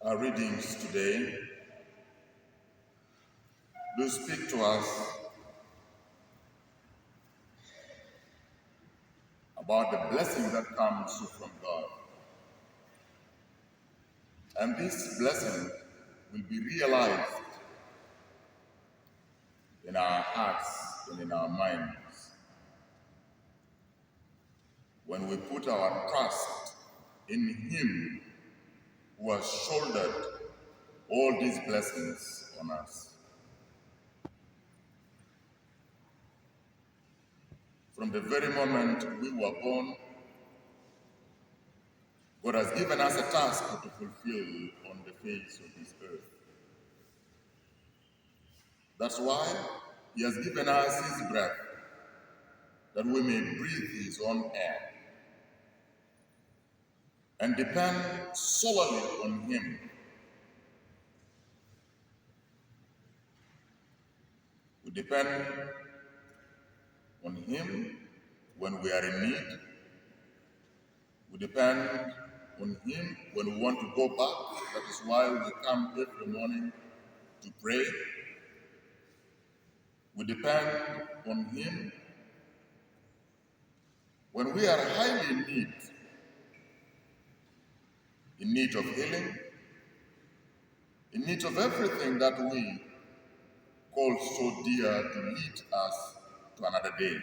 Our readings today do speak to us about the blessing that comes from God. And this blessing will be realized in our hearts and in our minds when we put our trust in Him who has shouldered all these blessings on us. From the very moment we were born, God has given us a task to fulfill on the face of this earth. That's why He has given us His breath, that we may breathe His own air and depend solely on Him. We depend on Him when we are in need. We depend on Him when we want to go back. That is why we come every morning to pray. We depend on Him when we are highly in need of healing, in need of everything that we call so dear to lead us to another day.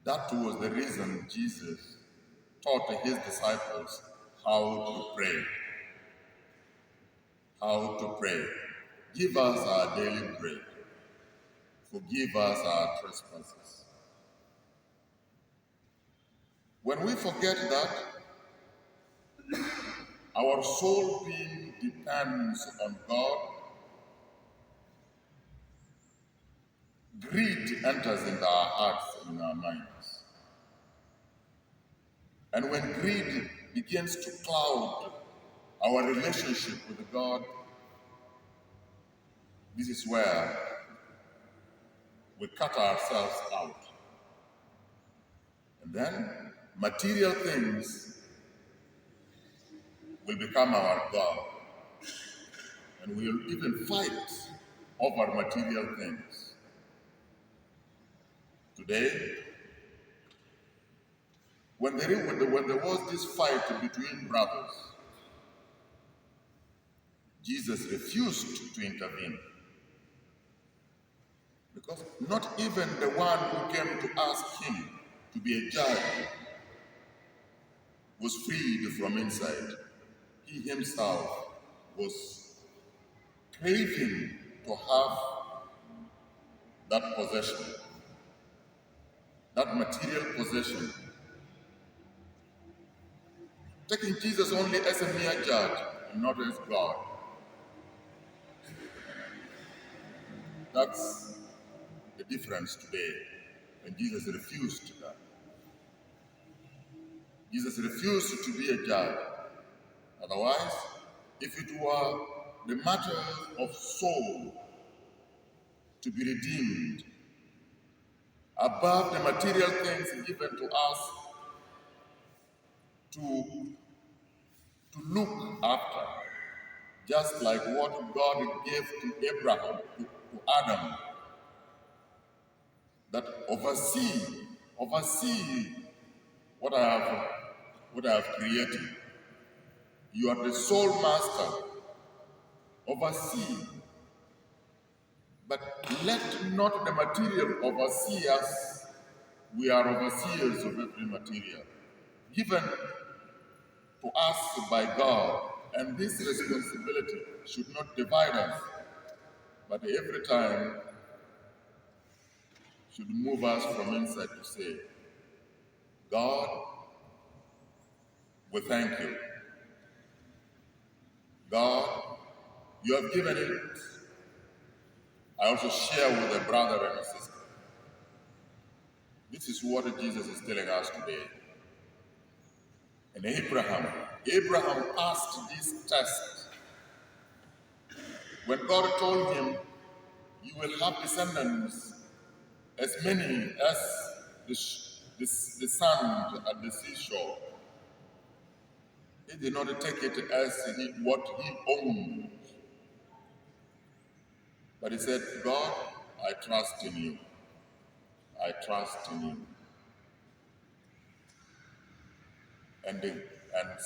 That was the reason Jesus taught His disciples how to pray. How to pray. Give us our daily bread. Forgive us our trespasses. When we forget that, our soul being depends on God, greed enters into our hearts and in our minds. And when greed begins to cloud our relationship with God, this is where we cut ourselves out. And then material things will become our God. And we'll even fight over material things. Today, when there was this fight between brothers, Jesus refused to intervene. Because not even the one who came to ask Him to be a judge was freed from inside. He Himself was craving to have that possession, that material possession, taking Jesus only as a mere judge and not as God. That's the difference today, and Jesus refused that. Jesus refused to be a judge. Otherwise, if it were the matter of soul to be redeemed above the material things given to us to look after, just like what God gave to Abraham, to Adam, that oversee what I have created. You are the sole master. Oversee. But let not the material oversee us. We are overseers of every material given to us by God. And this responsibility should not divide us, but every time should move us from inside to say, God, we thank you. God, you have given it. I also share with a brother and a sister. This is what Jesus is telling us today. And Abraham passed this test. When God told him, you will have descendants as many as the sand at the seashore. He did not take it as what he owned. But he said, God, I trust in you. I trust in you. And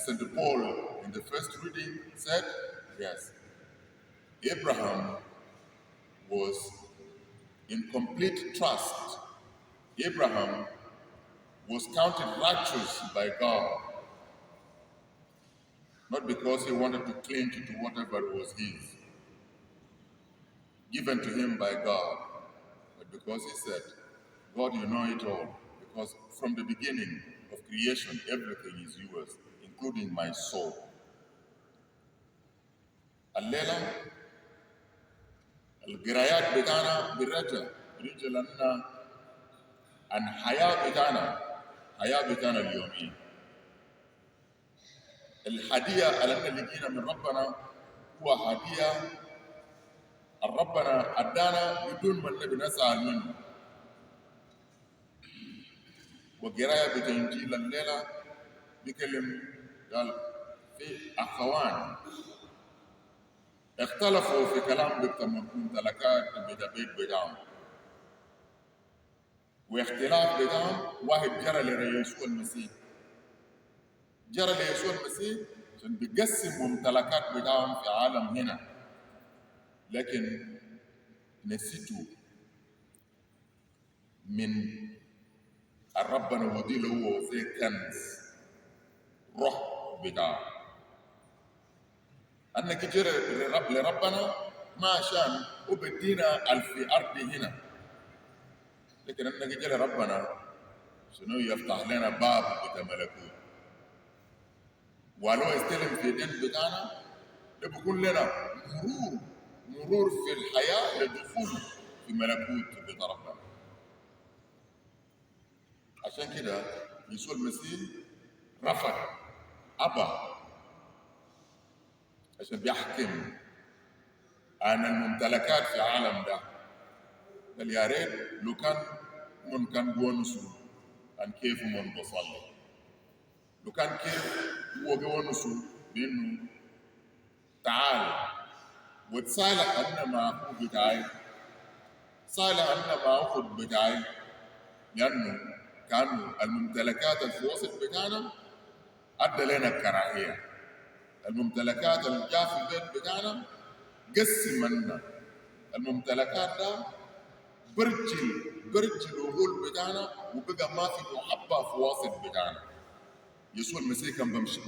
St. Paul in the first reading said, yes, Abraham was in complete trust. Abraham was counted righteous by God, not because he wanted to cling to whatever was his, given to him by God, but because he said, God, you know it all, because from the beginning of creation, everything is yours, including my soul. الليلة القرايات بتاعنا برجع لنا عن حياة بتاعنا اليومية. الهدية اللي احنا لقينا من ربنا هو هدية ربنا ادانا بدون ما نبي نسأل منه. وقراية بتنجيل الليلة بيكلم قال في أخوان اختلفوا في كلام ممتلكات بيت بتاعهم، واختلاف بتاعهم واحد جرى ليسوع المسيح، جرى ليسوع المسيح عشان بيقسم ممتلكات بتاعهم في عالم هنا، لكن نسيتوا من ربنا ودي له هو زي كنز روح بتاعه. انك جرى لربنا ما عشان وبدينا في ارض هنا، لكن انك جرى لربنا شنو يفتح لنا باب بتاع ملكوت، ولو يستلم في الدين بتاعنا ده بيكون لنا مرور في الحياه للدخول في ملكوت بتاع ربنا. عشان كده يسوع المسيح رفض ابى عشان بيحكم عن الممتلكات في العالم ده. قال يا ريت لو كان بونسوا عن كيف من بصلي، لو كان كيف هو بونسوا بانه تعال وتصالح أنا مع أخوك بتاعي، صالح أنا مع أخوك بتاعي، لأنه كانوا الممتلكات اللي في وسط بتاعنا أدى لنا الكراهية. الممتلكات اللي جاء في البيت بتاعنا قسم لنا الممتلكات ده، برج الوغول بتاعنا، وبقى ما في محبة في وسط بتاعنا. يسوع المسيح كان بمشي،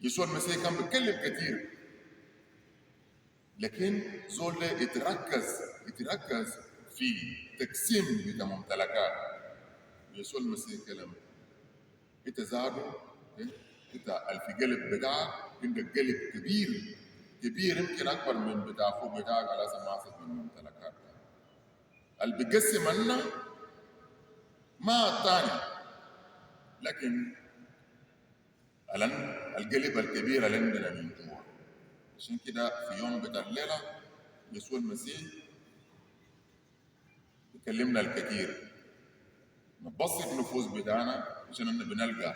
يسوع المسيح كان بيتكلم كثير، لكن زول يتركز في تقسيم بتاع ممتلكات. يسوع المسيح كلام انت زادوا انت في قلب بتاعك عندك قلب كبير يمكن اكبر من بتاع اخوك بتاعك على سماسك من الممتلكات. اللي بيقسم لنا ما الثاني، لكن القلب الكبير اللي عندنا من جوا. عشان كده في يوم بتاع الليله يسوع المسيح يكلمنا الكثير، نبسط النفوس بتاعنا عشان ان بنلقى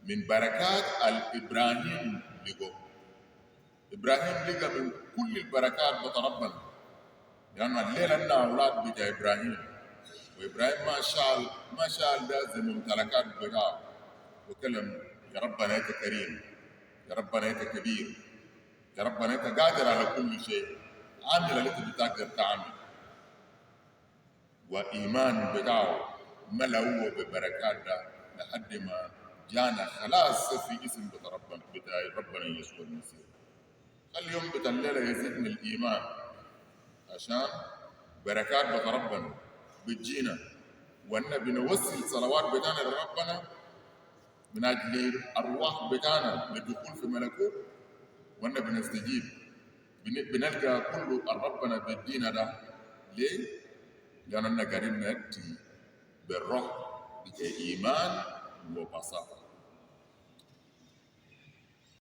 من بركات الابراهيم لقوا. ابراهيم لقى من كل البركات بتاع ربنا، لأن الليلة لنا أولاد بتاع إبراهيم، وإبراهيم ما شال ده زي ممتلكات بتاعه، وكلم يا ربنا أنت كريم، يا ربنا أنت كبير، يا ربنا أنت قادر على كل شيء، عامل اللي أنت بتقدر تعمل. وإيمان بتاعه ملا هو ببركات ده لحد ما جانا خلاص في اسم بتاع ربنا يسوع المسيح. اليوم بتاع الليلة يزيدنا الإيمان عشان بركات بتاع ربنا بتجينا، وأن بنوصل صلوات بتاعنا لربنا من أجل أرواح بتاعنا للدخول في ملكوت، وأن بنستجيب بنلقى كل ربنا بيدينا ده. ليه؟ لأننا قاعدين نأتي بالروح بإيمان وبساطة.